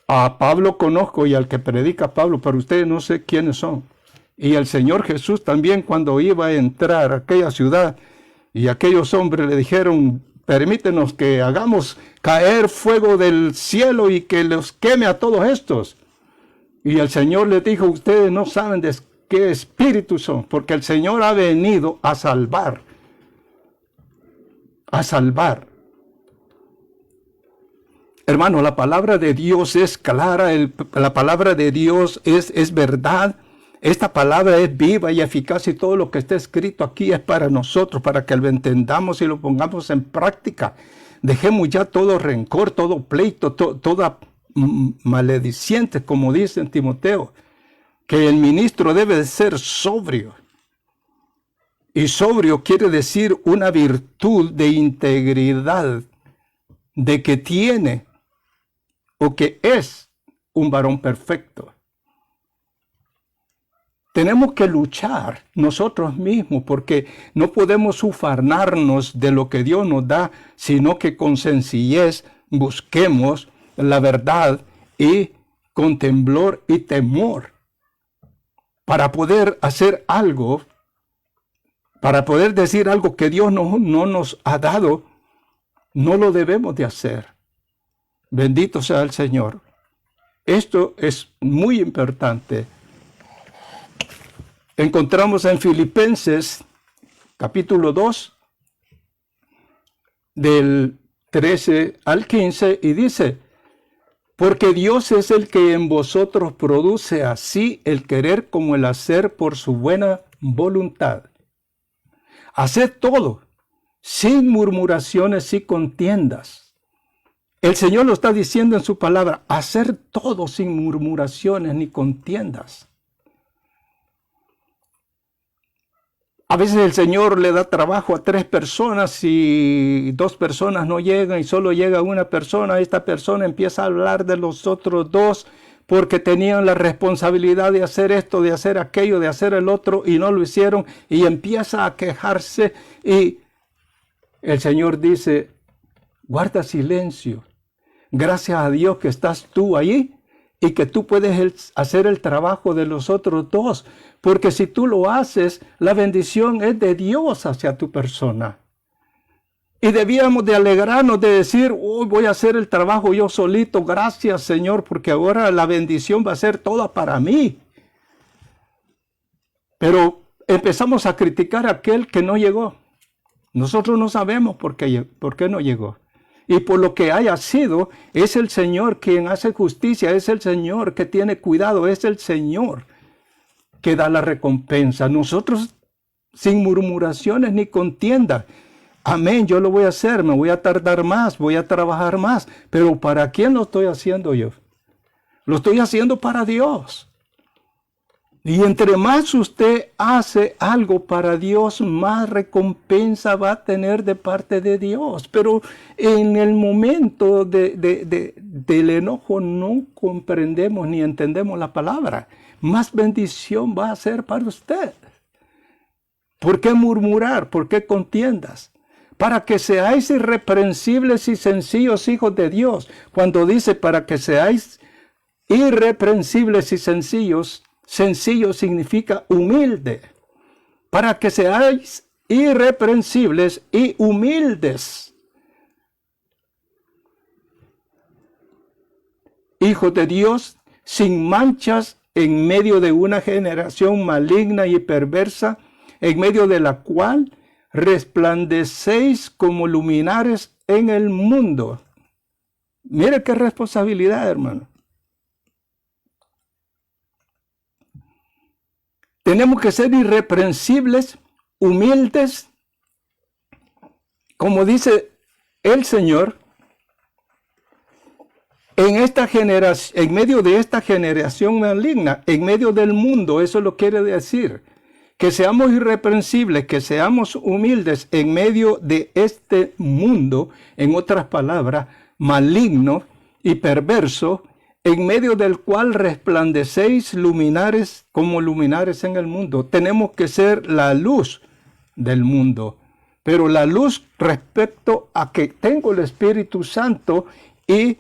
A Pablo conozco y al que predica Pablo, pero ustedes no sé quiénes son. Y el Señor Jesús también, cuando iba a entrar a aquella ciudad y aquellos hombres le dijeron, permítenos que hagamos caer fuego del cielo y que los queme a todos estos. Y el Señor les dijo, ustedes no saben de qué espíritu son, porque el Señor ha venido a salvar. A salvar. Hermano, la palabra de Dios es clara, la palabra de Dios es verdad. Esta palabra es viva y eficaz y todo lo que está escrito aquí es para nosotros, para que lo entendamos y lo pongamos en práctica. Dejemos ya todo rencor, todo pleito, toda malediciente, como dice en Timoteo, que el ministro debe de ser sobrio. Y sobrio quiere decir una virtud de integridad, de que tiene o que es un varón perfecto. Tenemos que luchar nosotros mismos porque no podemos ufanarnos de lo que Dios nos da, sino que con sencillez busquemos la verdad y con temblor y temor para poder hacer algo, para poder decir algo que Dios no nos ha dado. No lo debemos de hacer. Bendito sea el Señor. Esto es muy importante. Encontramos en Filipenses capítulo 2, del 13 al 15, y dice, porque Dios es el que en vosotros produce así el querer como el hacer por su buena voluntad. Haced todo, sin murmuraciones y contiendas. El Señor lo está diciendo en su palabra, hacer todo sin murmuraciones ni contiendas. A veces el Señor le da trabajo a 3 personas y 2 personas no llegan y solo llega una persona. Esta persona empieza a hablar de los otros 2 porque tenían la responsabilidad de hacer esto, de hacer aquello, de hacer el otro, y no lo hicieron, y empieza a quejarse, y el Señor dice, guarda silencio. Gracias a Dios que estás tú ahí y que tú puedes hacer el trabajo de los otros dos, porque si tú lo haces, la bendición es de Dios hacia tu persona. Y debíamos de alegrarnos de decir, hoy voy a hacer el trabajo yo solito, gracias Señor, porque ahora la bendición va a ser toda para mí. Pero empezamos a criticar a aquel que no llegó. Nosotros no sabemos por qué no llegó. Y por lo que haya sido, es el Señor quien hace justicia, es el Señor que tiene cuidado, es el Señor que da la recompensa. Nosotros sin murmuraciones ni contienda. Amén, yo lo voy a hacer, me voy a tardar más, voy a trabajar más. Pero ¿para quién lo estoy haciendo yo? Lo estoy haciendo para Dios. Y entre más usted hace algo para Dios, más recompensa va a tener de parte de Dios. Pero en el momento del enojo no comprendemos ni entendemos la palabra. Más bendición va a ser para usted. ¿Por qué murmurar? ¿Por qué contiendas? Para que seáis irreprensibles y sencillos hijos de Dios. Cuando dice para que seáis irreprensibles y sencillos, sencillo significa humilde. Para que seáis irreprensibles y humildes. Hijos de Dios, sin manchas en medio de una generación maligna y perversa, en medio de la cual resplandecéis como luminares en el mundo. Mire qué responsabilidad, hermano. Tenemos que ser irreprensibles, humildes, como dice el Señor, en medio de esta generación maligna, en medio del mundo. Eso lo quiere decir. Que seamos irreprensibles, que seamos humildes en medio de este mundo, en otras palabras, maligno y perverso, en medio del cual resplandecéis luminares como luminares en el mundo. Tenemos que ser la luz del mundo, pero la luz respecto a que tengo el Espíritu Santo y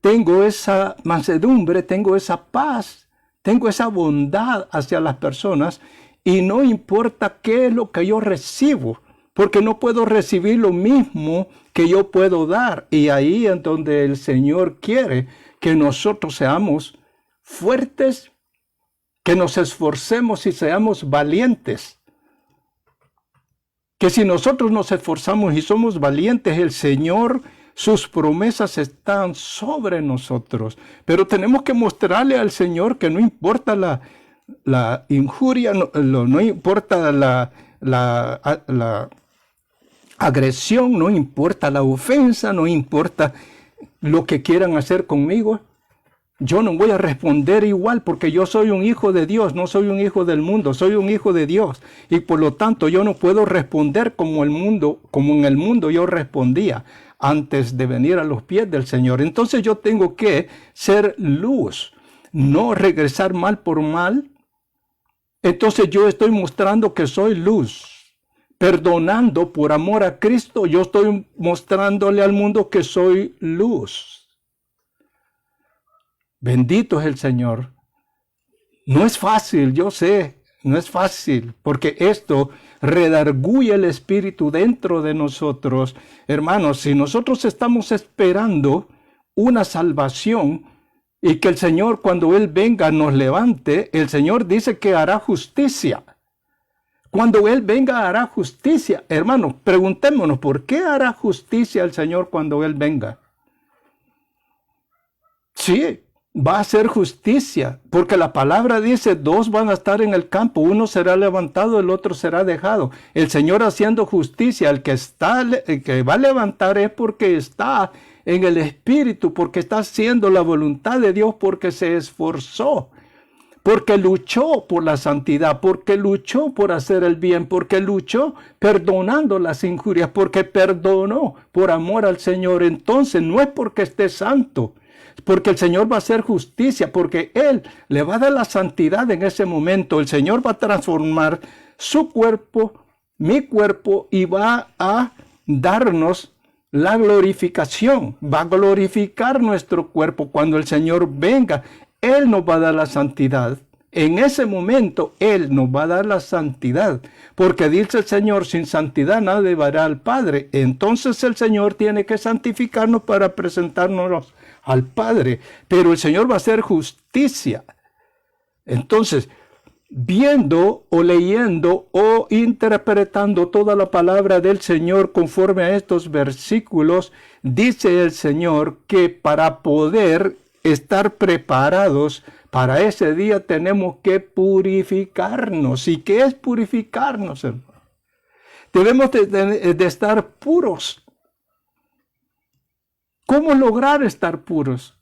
tengo esa mansedumbre, tengo esa paz, tengo esa bondad hacia las personas. Y no importa qué es lo que yo recibo, porque no puedo recibir lo mismo que yo puedo dar. Y ahí es donde el Señor quiere que nosotros seamos fuertes, que nos esforcemos y seamos valientes. Que si nosotros nos esforzamos y somos valientes, el Señor, sus promesas están sobre nosotros. Pero tenemos que mostrarle al Señor que no importa la injuria, no importa la agresión, no importa la ofensa, no importa lo que quieran hacer conmigo. Yo no voy a responder igual porque yo soy un hijo de Dios, no soy un hijo del mundo, soy un hijo de Dios. Y por lo tanto yo no puedo responder como en el mundo yo respondía antes de venir a los pies del Señor. Entonces yo tengo que ser luz, no regresar mal por mal. Entonces yo estoy mostrando que soy luz. Perdonando por amor a Cristo, yo estoy mostrándole al mundo que soy luz. Bendito es el Señor. No es fácil, yo sé, no es fácil, porque esto redarguye el Espíritu dentro de nosotros. Hermanos, si nosotros estamos esperando una salvación, y que el Señor, cuando Él venga, nos levante, el Señor dice que hará justicia. Cuando Él venga, hará justicia. Hermanos, preguntémonos, ¿por qué hará justicia el Señor cuando Él venga? Sí, va a hacer justicia, porque la palabra dice, dos van a estar en el campo, uno será levantado, el otro será dejado. El Señor haciendo justicia, el que va a levantar es porque está en el Espíritu, porque está haciendo la voluntad de Dios, porque se esforzó, porque luchó por la santidad, porque luchó por hacer el bien, porque luchó perdonando las injurias, porque perdonó por amor al Señor. Entonces no es porque esté santo, porque el Señor va a hacer justicia, porque Él le va a dar la santidad en ese momento. El Señor va a transformar su cuerpo, mi cuerpo, y va a darnos la glorificación. Va a glorificar nuestro cuerpo cuando el Señor venga. Él nos va a dar la santidad. En ese momento, Él nos va a dar la santidad, porque dice el Señor, sin santidad nadie verá al Padre. Entonces el Señor tiene que santificarnos para presentarnos al Padre, pero el Señor va a hacer justicia. Entonces, viendo o leyendo o interpretando toda la palabra del Señor conforme a estos versículos, dice el Señor que para poder estar preparados para ese día tenemos que purificarnos. ¿Y qué es purificarnos, hermano? Debemos de estar puros. ¿Cómo lograr estar puros?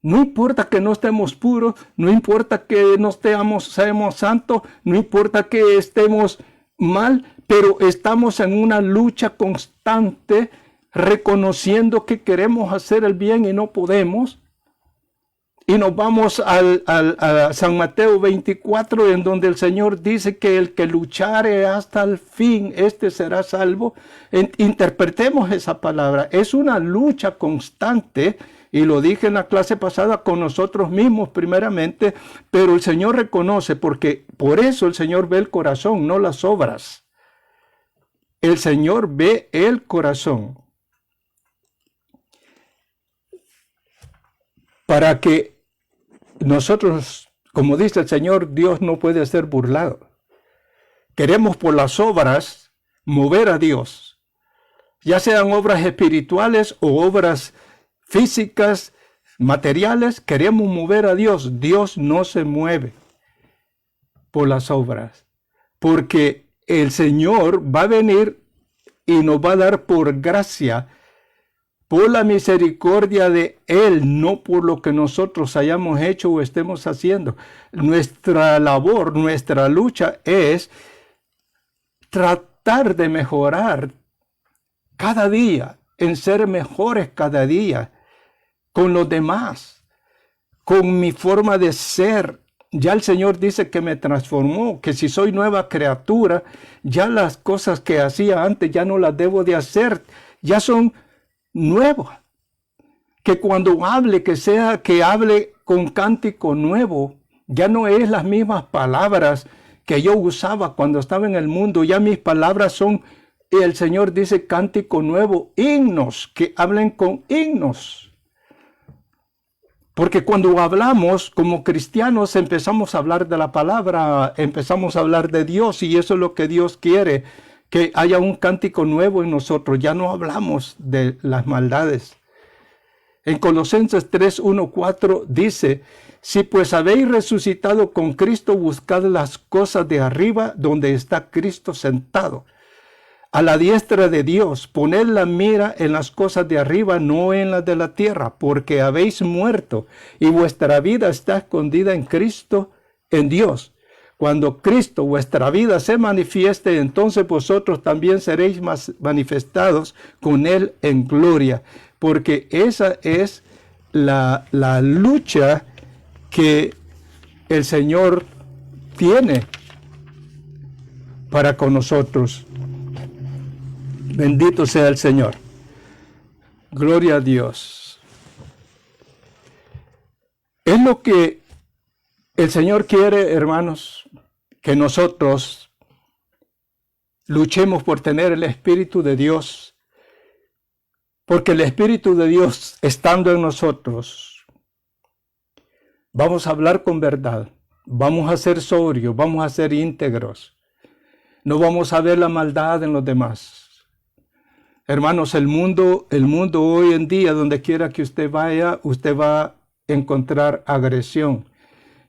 No importa que no estemos puros, no importa que no seamos santos, no importa que estemos mal, pero estamos en una lucha constante, reconociendo que queremos hacer el bien y no podemos. Y nos vamos a San Mateo 24, en donde el Señor dice que el que luchare hasta el fin, este será salvo. Interpretemos esa palabra. Es una lucha constante, y lo dije en la clase pasada, con nosotros mismos primeramente, pero el Señor reconoce, porque por eso el Señor ve el corazón, no las obras. El Señor ve el corazón. Para que nosotros, como dice el Señor, Dios no puede ser burlado. Queremos por las obras mover a Dios, ya sean obras espirituales o obras físicas, materiales, queremos mover a Dios. Dios no se mueve por las obras, porque el Señor va a venir y nos va a dar por gracia, por la misericordia de Él, no por lo que nosotros hayamos hecho o estemos haciendo. Nuestra labor, nuestra lucha es tratar de mejorar cada día, en ser mejores cada día con los demás, con mi forma de ser. Ya el Señor dice que me transformó, que si soy nueva criatura, ya las cosas que hacía antes ya no las debo de hacer, ya son nuevo, que cuando hable, que hable con cántico nuevo, ya no es las mismas palabras que yo usaba cuando estaba en el mundo, ya mis palabras son, el Señor dice cántico nuevo, himnos, que hablen con himnos, porque cuando hablamos como cristianos empezamos a hablar de la palabra, empezamos a hablar de Dios, y eso es lo que Dios quiere, que haya un cántico nuevo en nosotros. Ya no hablamos de las maldades. En Colosenses 3, 1, 4 dice, si pues habéis resucitado con Cristo, buscad las cosas de arriba, donde está Cristo sentado, a la diestra de Dios. Poned la mira en las cosas de arriba, no en las de la tierra, porque habéis muerto, y vuestra vida está escondida en Cristo, en Dios. Cuando Cristo, vuestra vida, se manifieste, entonces vosotros también seréis manifestados con Él en gloria. Porque esa es la lucha que el Señor tiene para con nosotros. Bendito sea el Señor. Gloria a Dios. Es lo que el Señor quiere, hermanos, que nosotros luchemos por tener el Espíritu de Dios, porque el Espíritu de Dios estando en nosotros, vamos a hablar con verdad, vamos a ser sobrios, vamos a ser íntegros, no vamos a ver la maldad en los demás. Hermanos, el mundo hoy en día, donde quiera que usted vaya, usted va a encontrar agresión.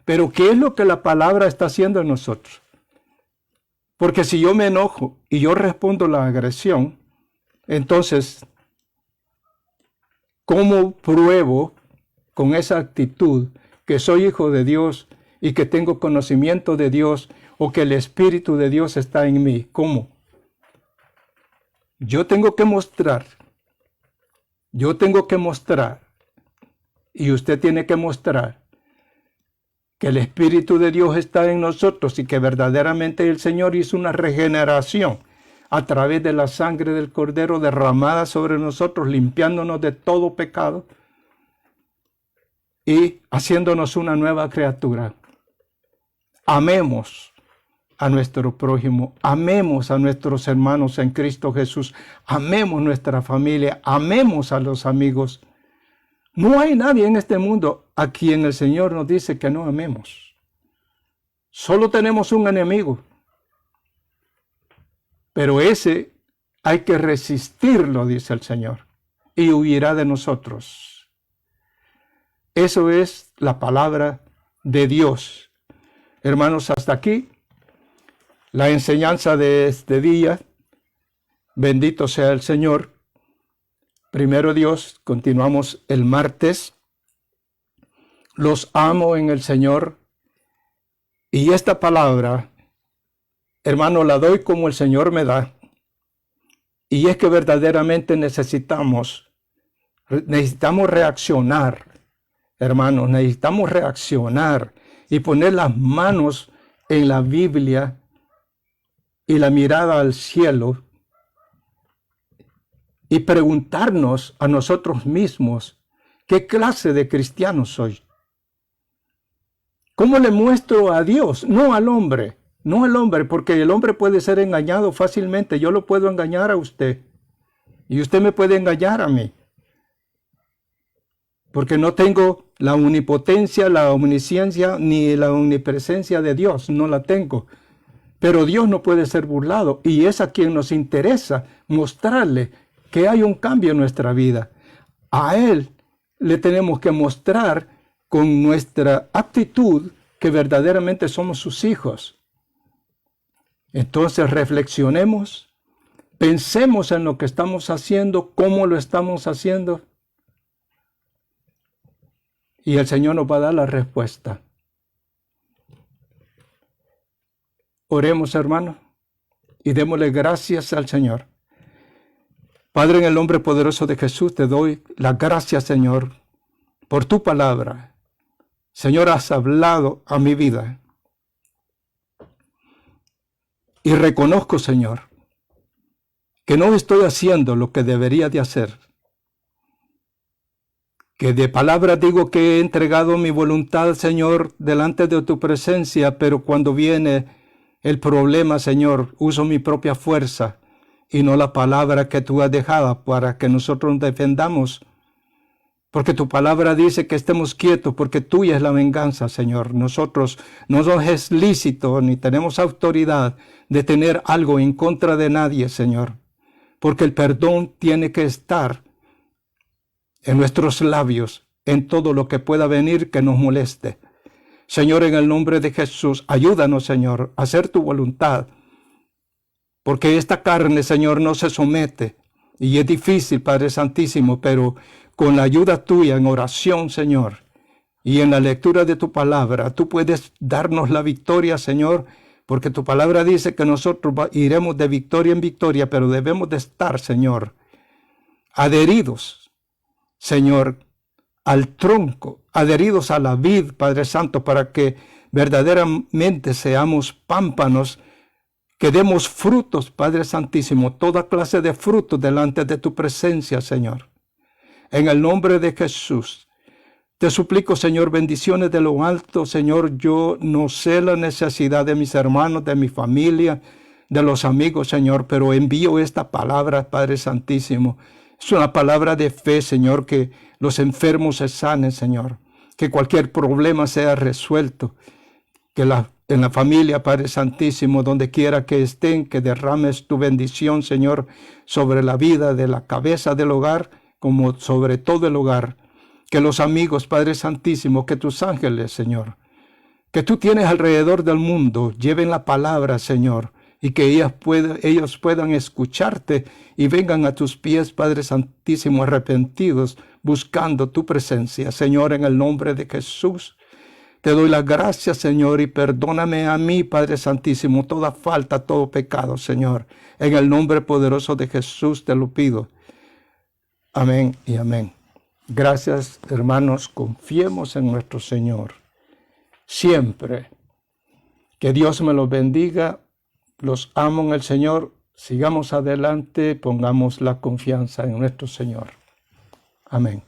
Pero ¿qué es lo que la palabra está haciendo en nosotros? Porque si yo me enojo y yo respondo la agresión, entonces, ¿cómo pruebo con esa actitud que soy hijo de Dios y que tengo conocimiento de Dios o que el Espíritu de Dios está en mí? ¿Cómo? Yo tengo que mostrar Y usted tiene que mostrar que el Espíritu de Dios está en nosotros y que verdaderamente el Señor hizo una regeneración a través de la sangre del Cordero derramada sobre nosotros, limpiándonos de todo pecado y haciéndonos una nueva criatura. Amemos a nuestro prójimo, amemos a nuestros hermanos en Cristo Jesús, amemos nuestra familia, amemos a los amigos. No hay nadie en este mundo a quien el Señor nos dice que no amemos. Solo tenemos un enemigo, pero ese hay que resistirlo, dice el Señor, y huirá de nosotros. Eso es la palabra de Dios. Hermanos, hasta aquí la enseñanza de este día. Bendito sea el Señor. Primero Dios, continuamos el martes. Los amo en el Señor. Y esta palabra, hermano, la doy como el Señor me da. Y es que verdaderamente necesitamos reaccionar, hermanos, necesitamos reaccionar y poner las manos en la Biblia y la mirada al cielo y preguntarnos a nosotros mismos, ¿qué clase de cristiano soy? ¿Cómo le muestro a Dios? No al hombre, porque el hombre puede ser engañado fácilmente. Yo lo puedo engañar a usted y usted me puede engañar a mí, porque no tengo la omnipotencia, la omnisciencia ni la omnipresencia de Dios, no la tengo. Pero Dios no puede ser burlado y es a quien nos interesa mostrarle que hay un cambio en nuestra vida. A Él le tenemos que mostrar con nuestra actitud que verdaderamente somos sus hijos. Entonces reflexionemos, pensemos en lo que estamos haciendo, cómo lo estamos haciendo, y el Señor nos va a dar la respuesta. Oremos, hermanos, y démosle gracias al Señor. Padre, en el nombre poderoso de Jesús, te doy las gracias, Señor, por tu palabra. Señor, has hablado a mi vida. Y reconozco, Señor, que no estoy haciendo lo que debería de hacer. Que de palabra digo que he entregado mi voluntad, Señor, delante de tu presencia, pero cuando viene el problema, Señor, uso mi propia fuerza y no la palabra que tú has dejado para que nosotros nos defendamos. Porque tu palabra dice que estemos quietos, porque tuya es la venganza, Señor. Nosotros no nos es lícito ni tenemos autoridad de tener algo en contra de nadie, Señor. Porque el perdón tiene que estar en nuestros labios, en todo lo que pueda venir que nos moleste. Señor, en el nombre de Jesús, ayúdanos, Señor, a hacer tu voluntad. Porque esta carne, Señor, no se somete. Y es difícil, Padre Santísimo, pero con la ayuda tuya en oración, Señor, y en la lectura de tu palabra, tú puedes darnos la victoria, Señor, porque tu palabra dice que nosotros iremos de victoria en victoria, pero debemos de estar, Señor, adheridos, Señor, al tronco, adheridos a la vid, Padre Santo, para que verdaderamente seamos pámpanos, que demos frutos, Padre Santísimo, toda clase de frutos delante de tu presencia, Señor. En el nombre de Jesús, te suplico, Señor, bendiciones de lo alto. Señor, yo no sé la necesidad de mis hermanos, de mi familia, de los amigos, Señor, pero envío esta palabra, Padre Santísimo. Es una palabra de fe, Señor, que los enfermos se sanen, Señor. Que cualquier problema sea resuelto. Que en la familia, Padre Santísimo, donde quiera que estén, que derrames tu bendición, Señor, sobre la vida de la cabeza del hogar, como sobre todo el hogar. Que los amigos, Padre Santísimo, que tus ángeles, Señor, que tú tienes alrededor del mundo, lleven la palabra, Señor, y que ellos puedan escucharte y vengan a tus pies, Padre Santísimo, arrepentidos, buscando tu presencia. Señor, en el nombre de Jesús, te doy las gracias, Señor, y perdóname a mí, Padre Santísimo, toda falta, todo pecado, Señor. En el nombre poderoso de Jesús te lo pido. Amén y amén. Gracias, hermanos, confiemos en nuestro Señor. Siempre. Que Dios me los bendiga. Los amo en el Señor. Sigamos adelante, pongamos la confianza en nuestro Señor. Amén.